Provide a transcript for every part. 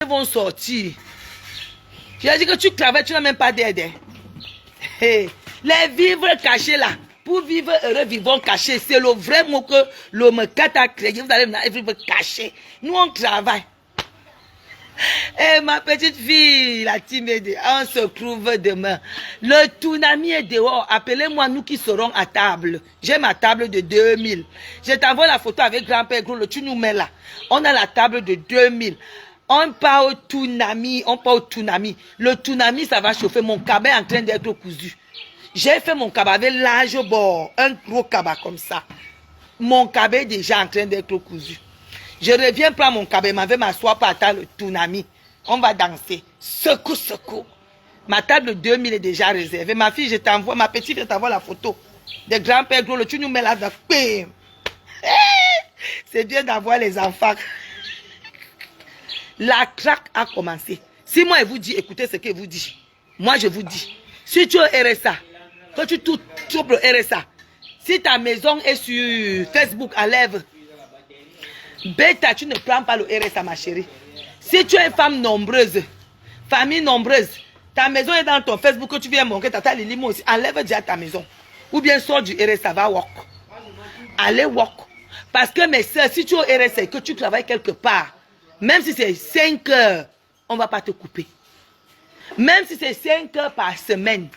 vont sortir. J'ai dit que tu travailles, tu n'as même pas d'aide. Hey, les vivres cachés là, pour vivre heureux, vivons cachés. C'est le vrai mot que l'homme a créé. Vous allez vivre caché. Nous, on travaille. Et ma petite fille, la timide, on se trouve demain. Le tsunami est dehors. Appelez-moi, nous qui serons à table. J'ai ma table de 2000. Je t'envoie la photo avec grand-père Gros. Tu nous mets là. On a la table de 2000. On part au tsunami. On part au tsunami. Le tsunami, ça va chauffer. Mon cabas est en train d'être cousu. J'ai fait mon cabas avec large bord. Un gros cabas comme ça. Mon cabas est déjà en train d'être cousu. Je reviens prendre mon cabas, je vais m'asseoir par terre le tsunami. On va danser. Secoue, secoue. Ma table de 2000 est déjà réservée. Ma fille, je t'envoie, ma petite, je t'envoie la photo. De grand-père Gros, tu nous mets là-dedans. C'est bien d'avoir les enfants. La traque a commencé. Si moi, je vous dis, écoutez ce que vous dit. Moi, je vous dis. Si tu es RSA, quand tu trouves le RSA, si ta maison est sur Facebook, enlève. Bêta, tu ne prends pas le RSA, ma chérie. Si tu es une femme nombreuse, famille nombreuse, ta maison est dans ton Facebook, que tu viens manquer, tata Lili, moi aussi, enlève déjà ta maison. Ou bien sors du RSA, va walk. Allez walk. Parce que mes soeurs, si tu es au RSA et que tu travailles quelque part, même si c'est 5 heures, on ne va pas te couper. Même si c'est 5 heures par semaine,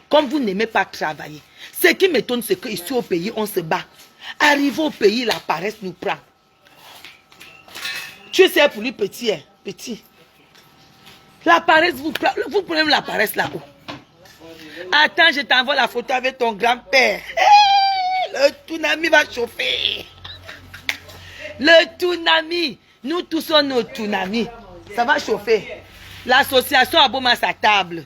comme vous n'aimez pas travailler. Ce qui m'étonne, c'est qu'ici au pays, on se bat. Arrivé au pays, la paresse nous prend. Tu sais, pour lui, petit, hein, petit. La paresse vous prend. Vous prenez la paresse là-haut. Attends, je t'envoie la photo avec ton grand-père. Hey, le tsunami va chauffer. Le tsunami. Nous tous sommes nos tsunamis. Ça va chauffer. L'association Abom a sa table.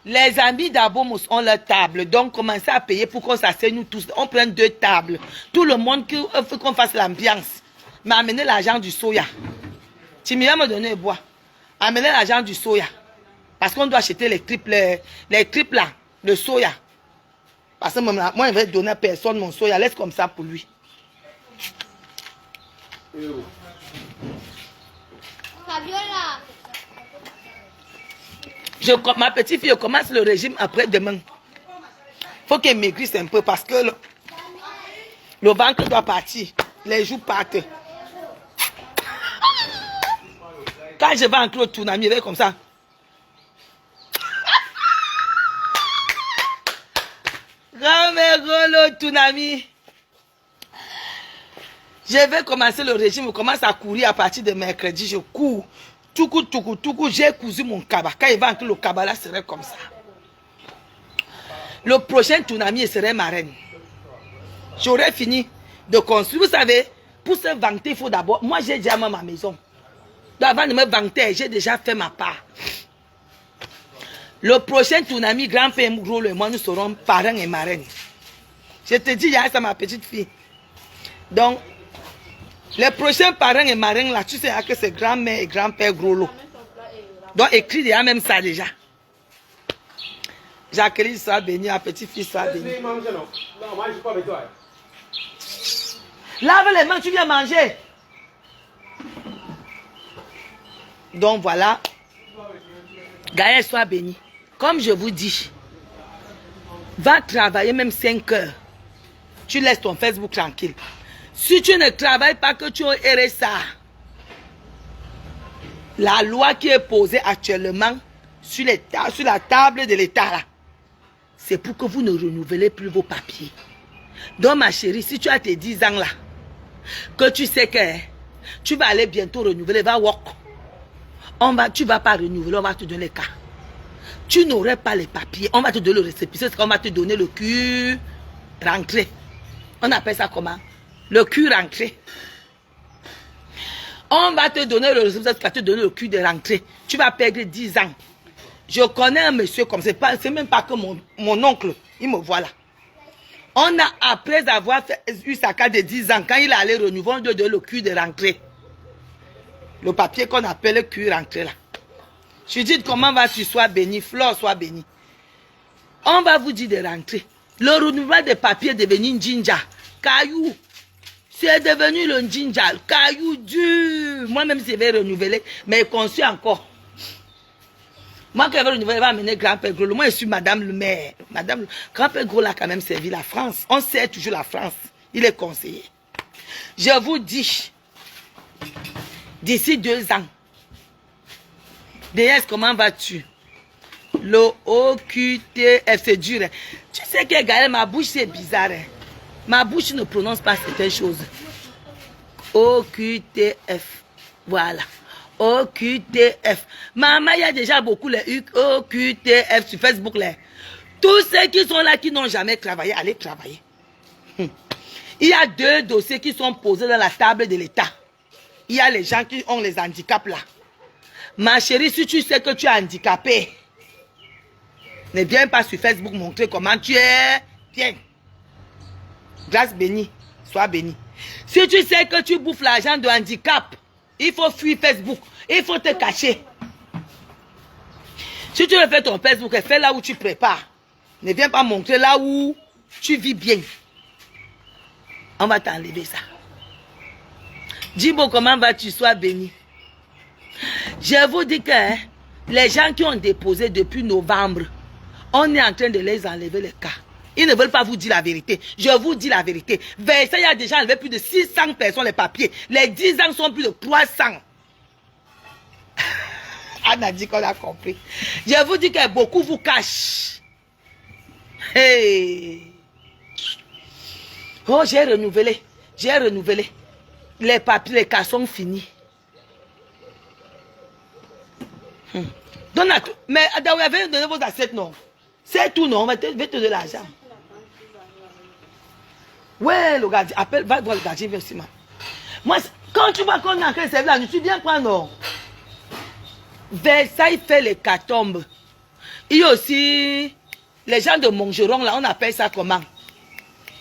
Les amis d'Abomos ont leur table. Donc, commencez à payer pour qu'on s'asseye nous tous. On prend 2 tables. Tout le monde qui veut qu'on fasse l'ambiance. Mais amenez l'argent du soya. Tu m'as me donner bois. Amenez l'argent du soya. Parce qu'on doit acheter les tripes là, de soya. Parce que moi, je vais donner à personne mon soya. Laisse comme ça pour lui. Ma petite fille commence le régime après-demain. Il faut qu'elle maigrisse un peu parce que le ventre doit partir. Les joues partent. Quand je vais entrer au tsunami, je vais comme ça. Grand-mère le tsunami. Je vais commencer le régime. Je commence à courir à partir de mercredi. Je cours. Tout coup. J'ai cousu mon cabas. Quand il va entrer le cabas, là, serait comme ça. Le prochain tsunami serait ma reine. J'aurais fini de construire. Vous savez, pour se vanter, il faut d'abord... Moi, j'ai déjà ma maison. Donc, avant de me vanter, j'ai déjà fait ma part. Le prochain tsunami, grand-père Gros et moi, nous serons parents et marraines. Je te dis, il y a ça, ma petite fille. Donc, les prochains parents et marraines, là, tu sais que c'est grand-mère et grand-père Gros. Donc, écris déjà même ça déjà. Jacqueline soit bénie, la petite fille soit bénie. Lave les mains, tu viens manger. Donc voilà, Gaël soit béni. Comme je vous dis, va travailler même 5 heures. Tu laisses ton Facebook tranquille. Si tu ne travailles pas, que tu es RSA, la loi qui est posée actuellement sur la table de l'État, c'est pour que vous ne renouvelez plus vos papiers. Donc ma chérie, si tu as tes 10 ans là, que tu sais que tu vas aller bientôt renouveler, va walk. Tu ne vas pas renouveler, on va te donner les cas. Tu n'aurais pas les papiers, on va te donner le récépissé, on va te donner le cul rentré. On appelle ça comment? Le cul rentré. On va te donner le récépissé, on va te donner le cul de rentrée. Tu vas perdre 10 ans. Je connais un monsieur comme c'est même pas que mon oncle, il me voit là. On a, après avoir eu sa carte de 10 ans, quand il est allé renouveler, on lui donne le cul de rentrée. Le papier qu'on appelle le cul rentré là. Je dis comment vas-tu, sois béni, Flore soit béni. On va vous dire de rentrer. Le renouvellement des papiers est devenu Jinja, caillou, C'est devenu le Njinja, le caillou dur. Moi-même, je vais renouveler, mais conçu encore. Moi, quand je vais renouveler, je vais amener grand-père Gros. Moi, je suis madame le maire. Grand-père Gros a quand même servi la France. On sert toujours la France. Il est conseiller. Je vous dis, d'ici 2 ans, DS, comment vas-tu? Le OQTF, c'est dur. Hein? Tu sais que, Gaël, ma bouche, c'est bizarre. Hein? Ma bouche ne prononce pas certaines choses. OQTF. Voilà. OQTF. Maman, il y a déjà beaucoup les OQTF sur Facebook. Là. Tous ceux qui sont là, qui n'ont jamais travaillé, allez travailler. Il y a 2 dossiers qui sont posés dans la table de l'État. Il y a les gens qui ont les handicaps là. Ma chérie, si tu sais que tu es handicapé, ne viens pas sur Facebook montrer comment tu es. Viens. Grâce bénie. Sois béni. Si tu sais que tu bouffes l'argent de handicap, il faut fuir Facebook. Il faut te cacher. Si tu veux faire ton Facebook, fais là où tu prépares. Ne viens pas montrer là où tu vis bien. On va t'enlever ça. Djibo, comment vas-tu? Sois béni. Je vous dis que hein, les gens qui ont déposé depuis novembre, on est en train de les enlever les cas. Ils ne veulent pas vous dire la vérité. Je vous dis la vérité. Versailles a déjà enlevé plus de 600 personnes les papiers. Les 10 ans sont plus de 300. Anne a dit qu'on a compris. Je vous dis que beaucoup vous cachent. Hey. Oh, j'ai renouvelé. J'ai renouvelé. Les papiers, les cas sont finis. Donne à tout. Mais vous avez donné vos assiettes, non? C'est tout, non? On va te donner de l'argent. Ouais, le gardien. Appelle, va voir le gardien, viens aussi, moi, quand tu vois qu'on est en train de servir la nuit, tu viens prendre, non? Versailles fait les catombes. Il y a aussi les gens de Montgeron, là, on appelle ça comment?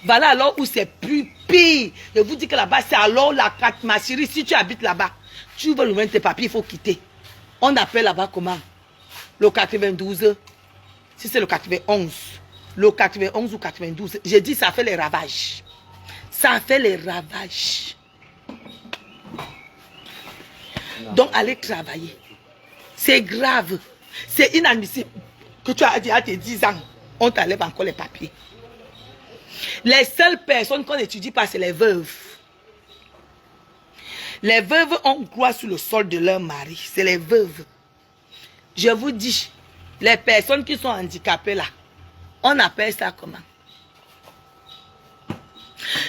Voilà alors où c'est plus pire. Je vous dis que là-bas, c'est alors la carte, ma chérie, si tu habites là-bas, tu veux ouvrir tes papiers, il faut quitter. On appelle là-bas comment? Le 92, si c'est le 91, le 91 ou 92, j'ai dit ça fait les ravages. Ça fait les ravages. Donc, allez travailler. C'est grave. C'est inadmissible que tu as dit à tes 10 ans, on t'enlève encore les papiers. Les seules personnes qu'on n'étudie pas, c'est les veuves. Les veuves ont croix sur le sol de leur mari. C'est les veuves. Je vous dis, les personnes qui sont handicapées là, on appelle ça comment?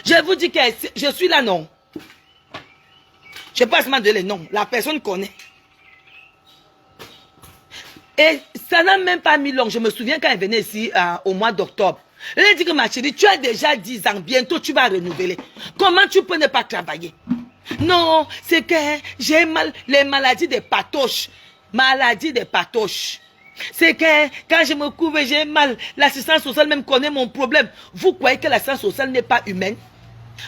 Je vous dis que je suis là, non. Je ne peux pas seulement donner les noms. La personne connaît. Et ça n'a même pas mis long. Je me souviens quand elle venait ici au mois d'octobre. Elle a dit que ma chérie, tu as déjà 10 ans. Bientôt, tu vas renouveler. Comment tu peux ne pas travailler? Non, c'est que j'ai mal, les maladies des patoches. Maladie des patoches. C'est que quand je me couvre, j'ai mal. L'assistance sociale même connaît mon problème. Vous croyez que l'assistance sociale n'est pas humaine?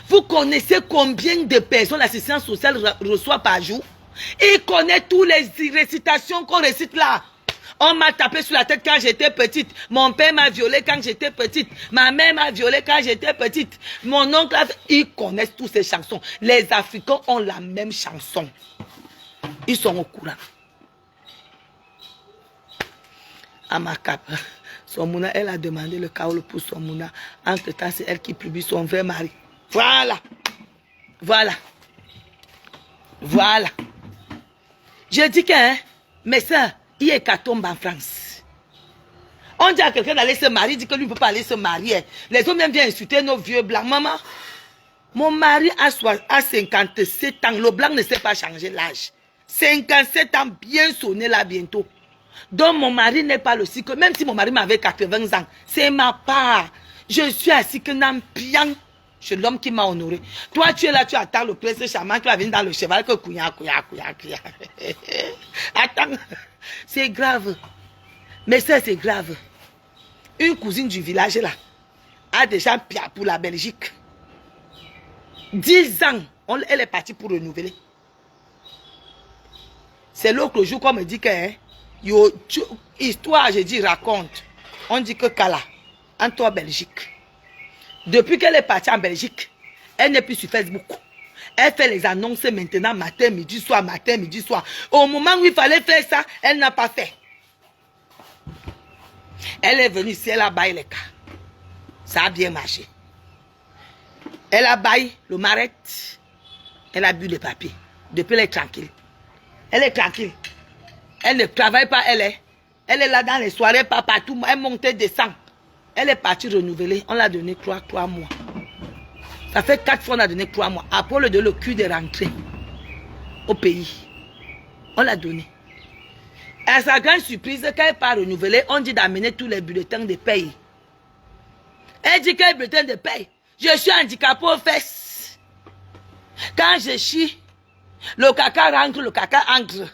Vous connaissez combien de personnes l'assistance sociale reçoit par jour? Il connaît toutes les récitations qu'on récite là. On m'a tapé sur la tête quand j'étais petite. Mon père m'a violé quand j'étais petite. Ma mère m'a violé quand j'étais petite. Mon oncle, ils connaissent toutes ces chansons. Les Africains ont la même chanson. Ils sont au courant. Amakap, son mouna, elle a demandé le kaolo pour son mouna. Entre-temps, c'est elle qui publie son vrai mari. Voilà. Voilà. Voilà. Je dis que, hein, mais ça, il y a hécatombe en France. On dit à quelqu'un d'aller se marier, dit que lui ne peut pas aller se marier. Les hommes même viennent insulter nos vieux blancs. Maman, mon mari a 57 ans. Le blanc ne sait pas changer l'âge. 57 ans, bien sonné là bientôt. Donc mon mari n'est pas le cycle. Même si mon mari m'avait 80 ans, c'est ma part. Je suis assis que n'ampian. C'est l'homme qui m'a honoré. Toi, tu es là, tu attends le prince charmant qui va venir dans le cheval que couilla. Attends, c'est grave. Mais ça, c'est grave. Une cousine du village là a déjà pia pour la Belgique. 10 ans, elle est partie pour renouveler. C'est l'autre jour qu'on me dit que, hein, histoire, je dis, raconte. On dit que Kala, en toi Belgique. Depuis qu'elle est partie en Belgique, Elle n'est plus sur Facebook. Elle fait les annonces maintenant, matin, midi, soir, matin, midi, soir. Au moment où il fallait faire ça, elle n'a pas fait. Elle est venue ici, elle a baillé les cas. Ça a bien marché. Elle a baillé le marette. Elle a bu le papier. Depuis, elle est tranquille. Elle est tranquille. Elle ne travaille pas, elle est là dans les soirées, pas partout. Elle monte, descend. Elle est partie renouveler. On l'a donné 3 mois. Ça fait 4 fois qu'on a donné 3 mois. Après le cul de rentrer au pays. On l'a donné. Et à sa grande surprise, quand elle n'est pas renouvelée, on dit d'amener tous les bulletins de paye. Elle dit quel bulletin de paye? Je suis handicapé aux fesses. Quand je chie, le caca rentre, le caca entre.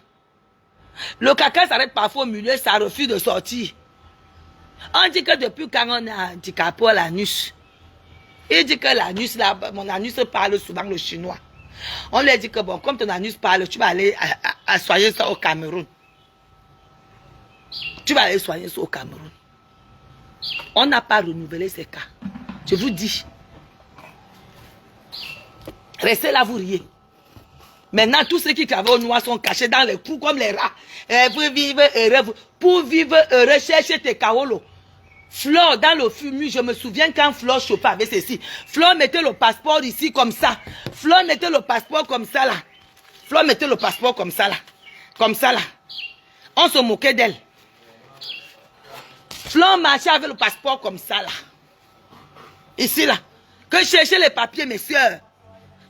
Le caca s'arrête parfois au milieu, ça refuse de sortir. On dit que depuis quand on est handicapé à l'anus, il dit que l'anus, là, mon anus parle souvent le chinois. On lui dit que bon, comme ton anus parle, tu vas aller soigner ça au Cameroun. Tu vas aller soigner ça au Cameroun. On n'a pas renouvelé ces cas. Je vous dis. Restez là, vous riez. Maintenant, tous ceux qui travaillent au noir sont cachés dans les trous comme les rats. Pour vivre heureux, cherchez tes kaolos. Flore, dans le fumu, je me souviens quand Flore chauffait avec ceci. Flore mettait le passeport ici comme ça. Flore mettait le passeport comme ça là. Flore mettait le passeport comme ça là. Comme ça là. On se moquait d'elle. Flore marchait avec le passeport comme ça là. Ici là. Que cherchez les papiers, messieurs.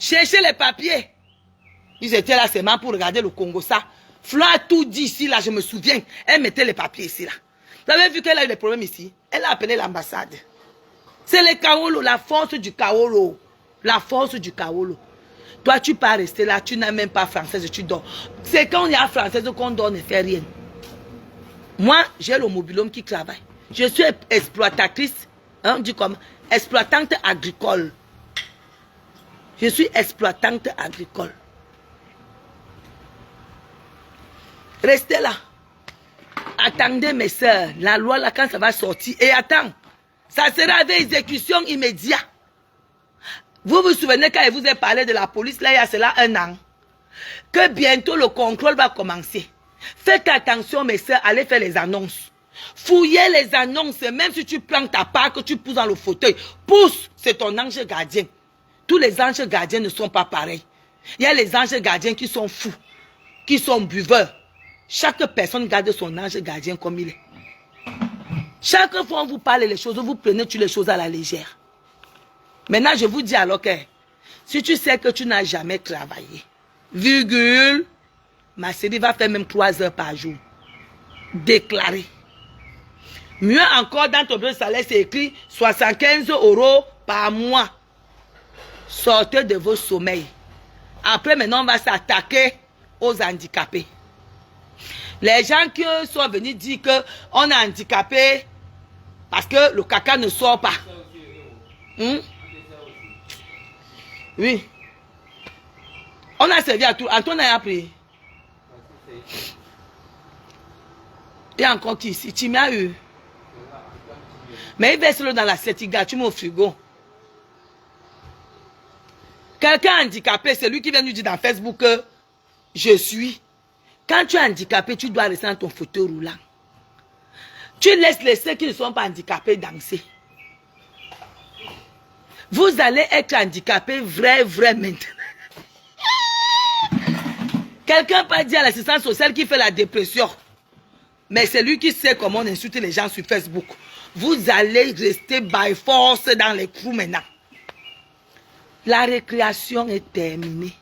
Cherchez les papiers. Ils étaient là seulement pour regarder le Congo ça. Flore a tout dit ici là, je me souviens. Elle mettait les papiers ici là. Vous avez vu qu'elle a eu des problèmes ici? Elle a appelé l'ambassade. C'est le Kaolo, la force du Kaolo. La force du Kaolo. Toi, tu peux rester là, tu n'as même pas française, tu dors. C'est quand il y a française qu'on dort, ne fait rien. Moi, j'ai le mobilhome qui travaille. Je suis exploitatrice, hein, on dit comme exploitante agricole. Je suis exploitante agricole. Restez là. Attendez mes soeurs, la loi là quand ça va sortir, et attends, ça sera avec exécution immédiate. Vous vous souvenez quand je vous ai parlé de la police là il y a cela 1 an, que bientôt le contrôle va commencer. Faites attention mes soeurs, allez faire les annonces. Fouillez les annonces, même si tu prends ta part que tu pousses dans le fauteuil, pousse, c'est ton ange gardien. Tous les anges gardiens ne sont pas pareils. Il y a les anges gardiens qui sont fous, qui sont buveurs. Chaque personne garde son ange gardien comme il est. Chaque fois on vous parle les choses, vous prenez toutes les choses à la légère. Maintenant, je vous dis alors que si tu sais que tu n'as jamais travaillé, virgule, ma série va faire même 3 heures par jour. Déclaré. Mieux encore, dans ton salaire, c'est écrit 75 € par mois. Sortez de vos sommeils. Après, maintenant, on va s'attaquer aux handicapés. Les gens qui sont venus dire qu'on est handicapé parce que le caca ne sort pas. Oui. On a servi à tout. Antoine a pris. Il y a encore qui ici. Tu m'as eu. Mais il verse-le dans l'assiette. Il garde, tu mets au frigo. Quelqu'un handicapé, c'est lui qui vient nous dire dans Facebook que je suis. Quand tu es handicapé, tu dois rester dans ton fauteuil roulant. Tu laisses les ceux qui ne sont pas handicapés danser. Vous allez être handicapé vrai maintenant. Quelqu'un peut dire à l'assistance sociale qui fait la dépression. Mais c'est lui qui sait comment on insulte les gens sur Facebook. Vous allez rester by force dans les trous maintenant. La récréation est terminée.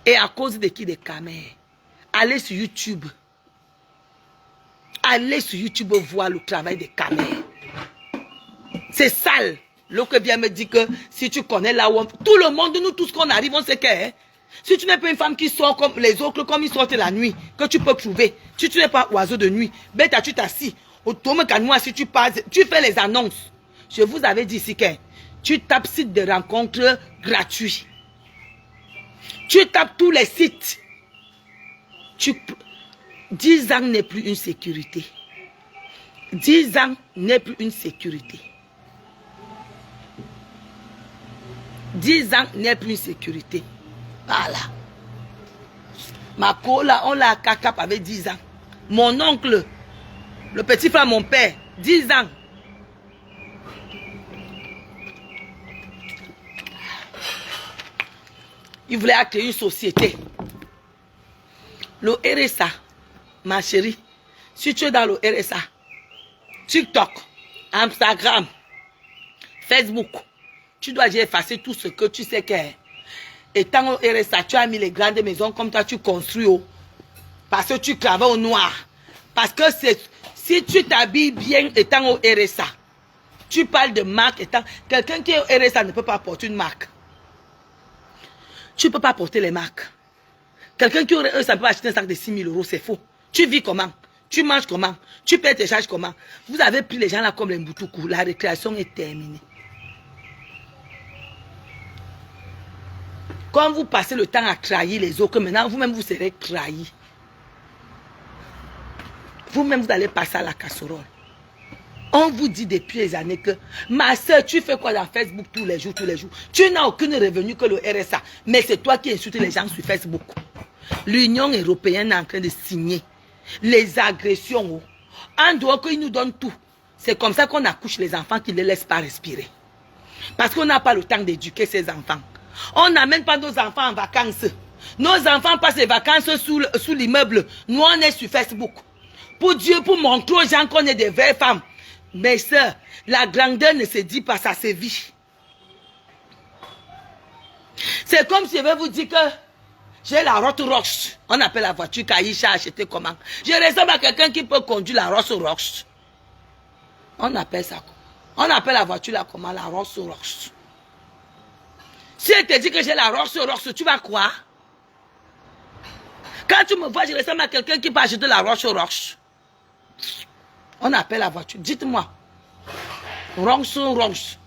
Et à cause de qui? Des caméras. Allez sur YouTube. Allez sur YouTube voir le travail des caméras. C'est sale. L'autre vient me dire que si tu connais là où tout le monde, nous tous qu'on arrive, on sait que hein, si tu n'es pas une femme qui sort comme les autres, comme ils sortent la nuit, que tu peux trouver. Si tu n'es pas oiseau de nuit, bête, tu t'assis. Au tombe canois, si tu passes, tu fais les annonces. Je vous avais dit ici que tu tapes site de rencontres gratuits. Tu tapes tous les sites. 10 ans n'est plus une sécurité. 10 ans n'est plus une sécurité. 10 ans n'est plus une sécurité. Voilà. Ma cola, on l'a CACAP avec 10 ans. Mon oncle, le petit frère, mon père, 10 ans. Il voulait créer une société. Le RSA, ma chérie, si tu es dans le RSA, TikTok, Instagram, Facebook, tu dois effacer tout ce que tu sais que, étant au RSA, tu as mis les grandes maisons comme toi, tu construis haut. Parce que tu travailles au noir. Parce que si tu t'habilles bien étant au RSA, tu parles de marque étant... Quelqu'un qui est au RSA ne peut pas porter une marque. Tu ne peux pas porter les marques. Quelqu'un qui aurait ça peut acheter un sac de 6 000 €, c'est faux. Tu vis comment? Tu manges comment? Tu payes tes charges comment? Vous avez pris les gens là comme les Mboutoukou. La récréation est terminée. Quand vous passez le temps à trahir les autres, maintenant vous-même vous serez trahis. Vous-même vous allez passer à la casserole. On vous dit depuis des années que ma soeur, tu fais quoi dans Facebook tous les jours, tous les jours? Tu n'as aucun revenu que le RSA. Mais c'est toi qui insultes les gens sur Facebook. L'Union européenne est en train de signer les agressions. En dehors qu'ils nous donnent tout. C'est comme ça qu'on accouche les enfants qui ne les laissent pas respirer. Parce qu'on n'a pas le temps d'éduquer ces enfants. On n'amène pas nos enfants en vacances. Nos enfants passent les vacances sous l'immeuble. Nous, on est sur Facebook. Pour Dieu, pour montrer aux gens qu'on est des vraies femmes. Mais ça, la grandeur ne se dit pas, ça se vit. C'est comme si je vais vous dire que j'ai la Rolls Royce. On appelle la voiture qu'Aïcha a acheté comment? Je ressemble à quelqu'un qui peut conduire la Rolls Royce. On appelle ça comment? On appelle la voiture là comment? La Rolls Royce. Si elle te dit que j'ai la Rolls Royce, tu vas croire? Quand tu me vois, je ressemble à quelqu'un qui peut acheter la Rolls Royce. On appelle la voiture. Dites-moi. Rolls Royce.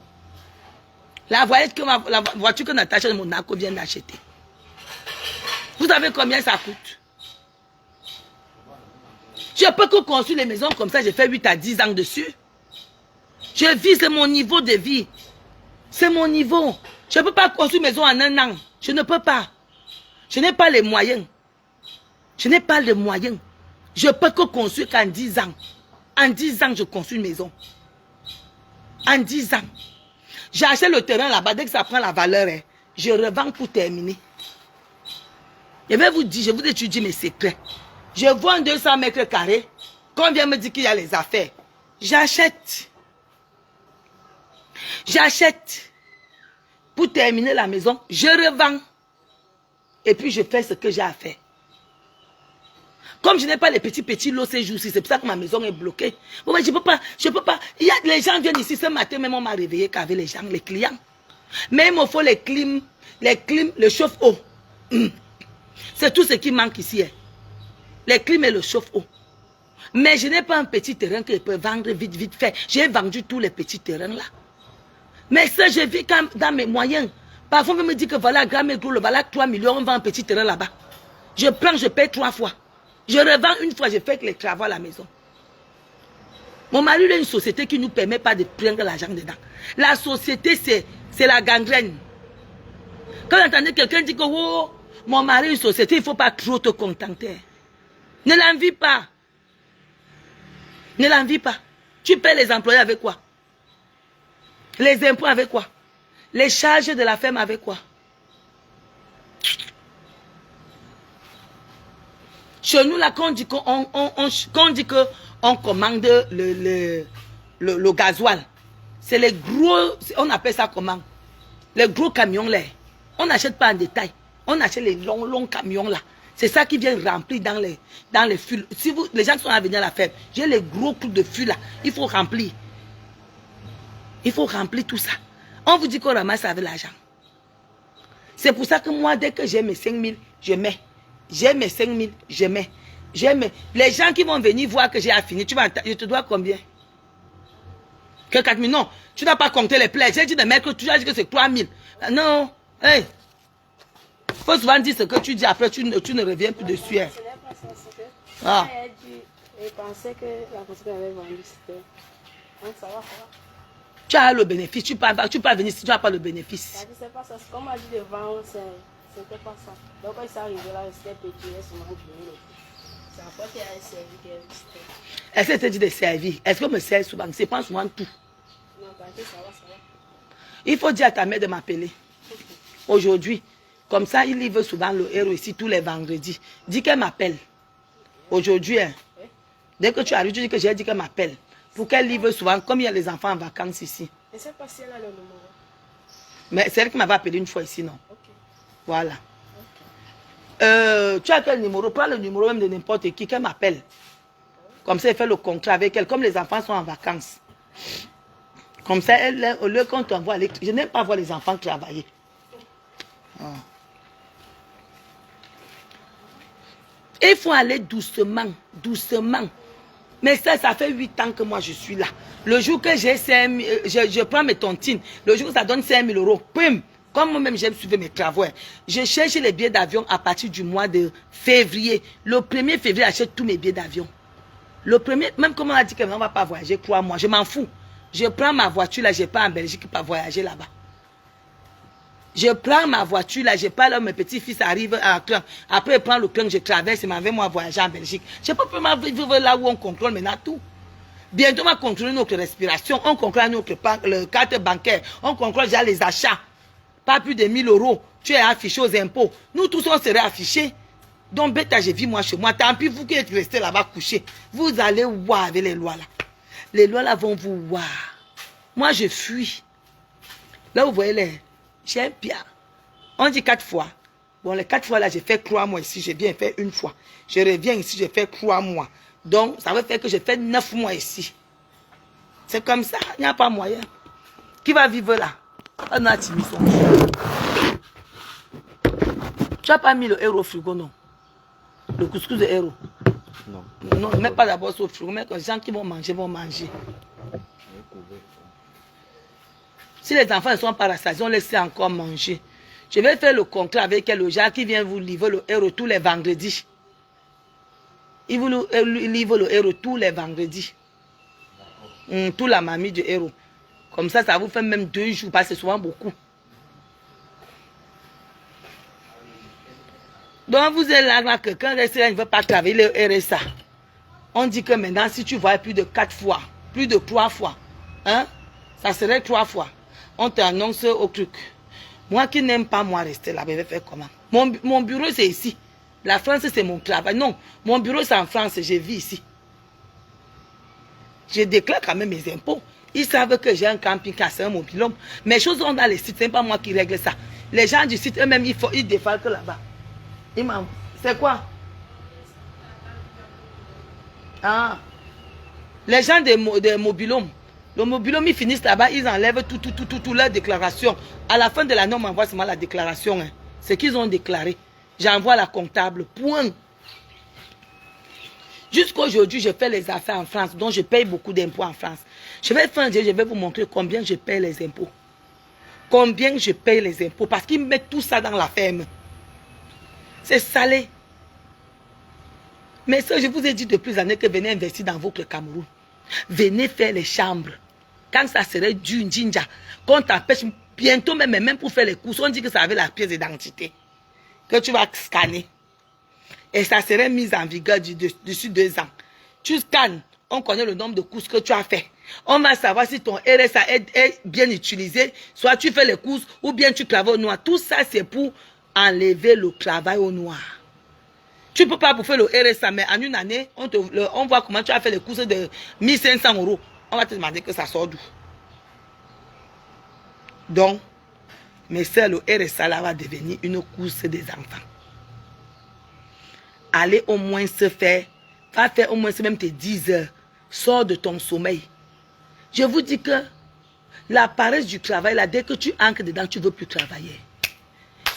La voiture que Natacha de Monaco vient d'acheter. Vous savez combien ça coûte? Je peux que construire les maisons comme ça, j'ai fait 8 à 10 ans dessus. Je vis, c'est mon niveau de vie. C'est mon niveau. Je ne peux pas construire une maison en un an. Je ne peux pas. Je n'ai pas les moyens. Je n'ai pas les moyens. Je peux que construire qu'en 10 ans. En 10 ans, je construis une maison. En 10 ans. J'achète le terrain là-bas, dès que ça prend la valeur, je revends pour terminer. Je vais vous dire, je vous étudie mes secrets. Je vends 200 mètres carrés. Quand on vient me dire qu'il y a les affaires, j'achète. J'achète. Pour terminer la maison, je revends. Et puis je fais ce que j'ai à faire. Comme je n'ai pas les petits lots ces jours-ci, c'est pour ça que ma maison est bloquée. Bon, mais je peux pas. Il y a les gens viennent ici ce matin, même on m'a réveillé qu'avec les gens, les clients. Mais il me faut les clims, le chauffe-eau. C'est tout ce qui manque ici. Les clims et le chauffe-eau. Mais je n'ai pas un petit terrain que je peux vendre vite fait. J'ai vendu tous les petits terrains là. Mais ça, je vis quand dans mes moyens. Parfois, on me dit que voilà, grand et gros, le voilà 3 millions, on vend un petit terrain là-bas. Je prends, je paye 3 fois. Je revends une fois, je fais que les travaux à la maison. Mon mari a une société qui ne nous permet pas de prendre l'argent dedans. La société, c'est la gangrène. Quand vous entendez quelqu'un dire que oh, mon mari a une société, il ne faut pas trop te contenter. Ne l'envie pas. Ne l'envie pas. Tu paies les employés avec quoi? Les impôts avec quoi? Les charges de la ferme avec quoi? Chez nous, là, quand on dit qu'on commande le gasoil, c'est les gros, on appelle ça comment? Les gros camions là. On n'achète pas en détail. On achète les longs camions là. C'est ça qui vient remplir dans les fûts. Si vous, les gens qui sont à venir à la ferme, j'ai les gros coups de fûts là. Il faut remplir. Il faut remplir tout ça. On vous dit qu'on ramasse avec l'argent. C'est pour ça que moi, dès que j'ai mes 5 000, je mets. J'ai mes 5 000, je mets. Les gens qui vont venir voir que j'ai affiné, je te dois combien? Que 4 000? Non, tu n'as pas compté les plaies. J'ai dit de mettre, tu as dit que c'est 3 000. Non, hey. Faut souvent dire ce que tu dis, après tu ne reviens plus dessus. Hein. Ah. Et pensais que la personne avait vendu, c'était... Donc ça va. Tu as le bénéfice, tu peux venir si tu n'as pas le bénéfice. C'est pas ça, comme on a dit devant, c'était pas ça. Donc quand il s'est arrivé là, c'était petit, elle se mange le coup. C'est après qu'elle a servi qu'elle existait. Est-ce que tu dit de servir? Est-ce qu'on me sert souvent? C'est pas souvent tout. Non, t'inquiète, ça va, ça va. Il faut dire à ta mère de m'appeler. Aujourd'hui. Comme ça, il livre souvent le héros ici tous les vendredis. Dis qu'elle m'appelle. Aujourd'hui, hein. Dès que tu arrives, tu dis que j'ai dit qu'elle m'appelle. Pour qu'elle livre souvent, comme il y a les enfants en vacances ici. Je ne sais pas si elle a le numéro. Mais c'est elle qui m'avait appelé une fois ici, non? Ok. Voilà. Okay. Tu as quel numéro? Prends le numéro même de n'importe qui, qu'elle m'appelle. Comme ça, elle fait le contrat avec elle. Comme les enfants sont en vacances. Comme ça, elle, au lieu qu'on t'envoie à l'école. Je n'aime pas voir les enfants travailler. Oh. Il faut aller doucement, doucement. Mais ça fait 8 ans que moi je suis là. Le jour que j'ai 5 000, je prends mes tontines. Le jour que ça donne 5 000 euros, pum, comme moi-même j'aime suivre mes travaux. Je cherche les billets d'avion à partir du mois de février. Le 1er février, j'achète tous mes billets d'avion. Le premier, même comme on a dit qu'on ne va pas voyager, crois-moi, je m'en fous. Je prends ma voiture là, je pars en Belgique pour voyager là-bas. Je prends ma voiture là, je pars là, mes petits-fils arrivent à Clan. Après, je prends le Clan, je traverse et m'en vais moi voyager en Belgique. Je ne peux pas vivre là où on contrôle maintenant tout. Bientôt, on va contrôler notre respiration, on contrôle notre carte bancaire, on contrôle déjà les achats. Pas plus de 1 000 euros. Tu es affiché aux impôts. Nous tous, on serait affichés. Donc, bêta, j'ai vu moi chez moi. Tant pis, vous qui êtes restés là-bas couchés. Vous allez voir avec les lois là. Les lois là vont vous voir. Moi, je fuis. Là, vous voyez, j'ai un pire. On dit 4 fois. Bon, les 4 fois là, j'ai fait 3 mois ici. J'ai bien fait 1 fois. Je reviens ici, j'ai fait 3 mois. Donc, ça veut faire que j'ai fait 9 mois ici. C'est comme ça. Il n'y a pas moyen. Qui va vivre là? On a timé son. Tu n'as pas mis le héros au frigo, non? Le couscous de héros. Non. Non, ne mets pas d'abord au frigo, mais que les gens qui vont manger vont manger. Si les enfants ne sont pas rassasiés, on laisse encore manger. Je vais faire le contrat avec le gars qui vient vous livrer le héros tous les vendredis. Il vous livre le héros tous les vendredis. Tout la mamie du héros. Comme ça, ça vous fait même 2 jours, parce que c'est souvent beaucoup. Donc vous êtes là, que quand le RSA ne veut pas travailler le RSA, on dit que maintenant, si tu vois plus de 4 fois, plus de 3 fois, hein, ça serait 3 fois. On t'annonce au truc. Moi qui n'aime pas moi rester là, je vais faire comment? Mon bureau c'est ici. La France c'est mon travail. Non, mon bureau c'est en France, je vis ici. Je déclare quand même mes impôts. Ils savent que j'ai un camping-car, c'est un mobilhome. Mes choses sont dans les sites, ce n'est pas moi qui règle ça. Les gens du site eux-mêmes, ils défalquent là-bas. C'est quoi? Ah. Les gens des mobilhomes. Le mobilhome, ils finissent là-bas, ils enlèvent tout leur déclaration. À la fin de l'année, on m'envoie seulement la déclaration. Hein. Ce qu'ils ont déclaré. J'envoie la comptable. Point. Jusqu'aujourd'hui, je fais les affaires en France, donc je paye beaucoup d'impôts en France. Je vais vous montrer combien je paye les impôts. Combien je paye les impôts. Parce qu'ils mettent tout ça dans la ferme. C'est salé. Mais ça, je vous ai dit depuis des années que venez investir dans votre Cameroun. Venez faire les chambres. Quand ça serait du Njinja, qu'on t'empêche bientôt même pour faire les courses, on dit que ça avait la pièce d'identité. Que tu vas scanner. Et ça serait mis en vigueur d'ici 2 ans. Tu scannes, on connaît le nombre de courses que tu as fait. On va savoir si ton RSA est bien utilisé. Soit tu fais les courses ou bien tu travailles au noir. Tout ça, c'est pour enlever le travail au noir. Tu ne peux pas bouffer le RSA, mais en une année, on voit comment tu as fait les courses de 1 500 euros. On va te demander que ça sort d'où. Donc, mais c'est le RSA là va devenir une course des enfants. Allez au moins se faire, va faire au moins même tes 10 heures. Sors de ton sommeil. Je vous dis que la paresse du travail, là, dès que tu ancres dedans, tu ne veux plus travailler.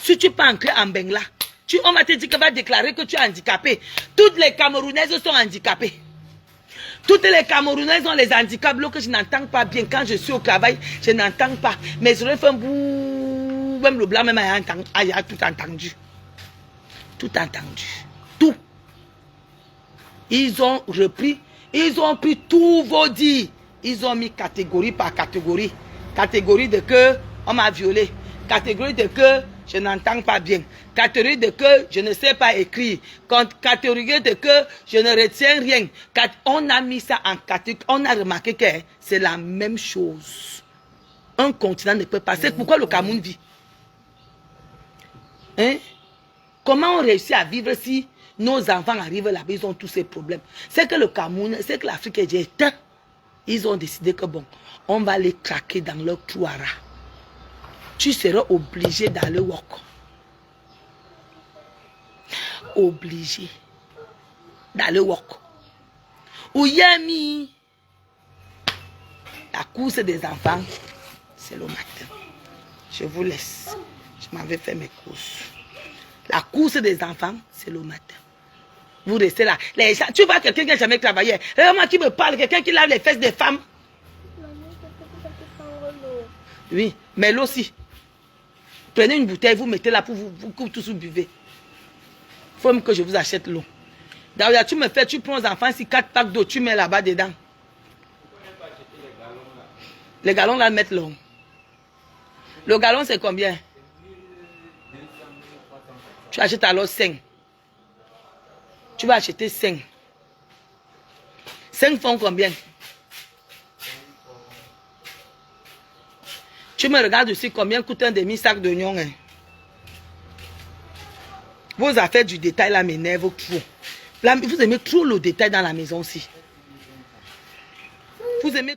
Si tu peux ancrer en Bengla, on va te dire que va déclarer que tu es handicapé. Toutes les Camerounaises sont handicapées. Toutes les Camerounaises ont les handicaps que je n'entends pas bien. Quand je suis au travail, je n'entends pas. Mais je fais un bout, même le blanc, même a tout entendu. Tout entendu. Tout. Ils ont repris, ils ont pris tous vos dits. Ils ont mis catégorie par catégorie. Catégorie de que on m'a violé. Catégorie de que je n'entends pas bien. Catégorie de que je ne sais pas écrire. Catégorie de que je ne retiens rien. On a mis ça en catégorie. On a remarqué que c'est la même chose. Un continent ne peut pas. C'est pourquoi le Cameroun vit. Hein? Comment on réussit à vivre si nos enfants arrivent là-bas, ils ont tous ces problèmes? C'est que le Cameroun, c'est que l'Afrique est éteinte. Ils ont décidé que bon, on va les craquer dans leur trou à rats. Tu seras obligé d'aller work. Obligé d'aller work. Ouyami. La course des enfants, c'est le matin. Je vous laisse. Je m'en vais faire mes courses. La course des enfants, c'est le matin. Vous restez là. Les gens, tu vois quelqu'un qui n'a jamais travaillé. Moi qui me parle, quelqu'un qui lave les fesses des femmes. Oui, mais l'eau aussi. Prenez une bouteille, vous mettez là pour vous tous vous buvez. Il faut même que je vous achète l'eau. D'ailleurs, tu me fais, tu prends aux enfants ici 4 packs d'eau, tu mets là-bas dedans. Les galons là mettent l'eau. Le gallon c'est combien? Tu achètes alors 5. Tu vas acheter 5. 5 font combien? Tu me regardes aussi combien coûte un demi-sac d'oignons. Hein? Vos affaires du détail là m'énervent trop. Là, vous aimez trop le détail dans la maison aussi. Vous aimez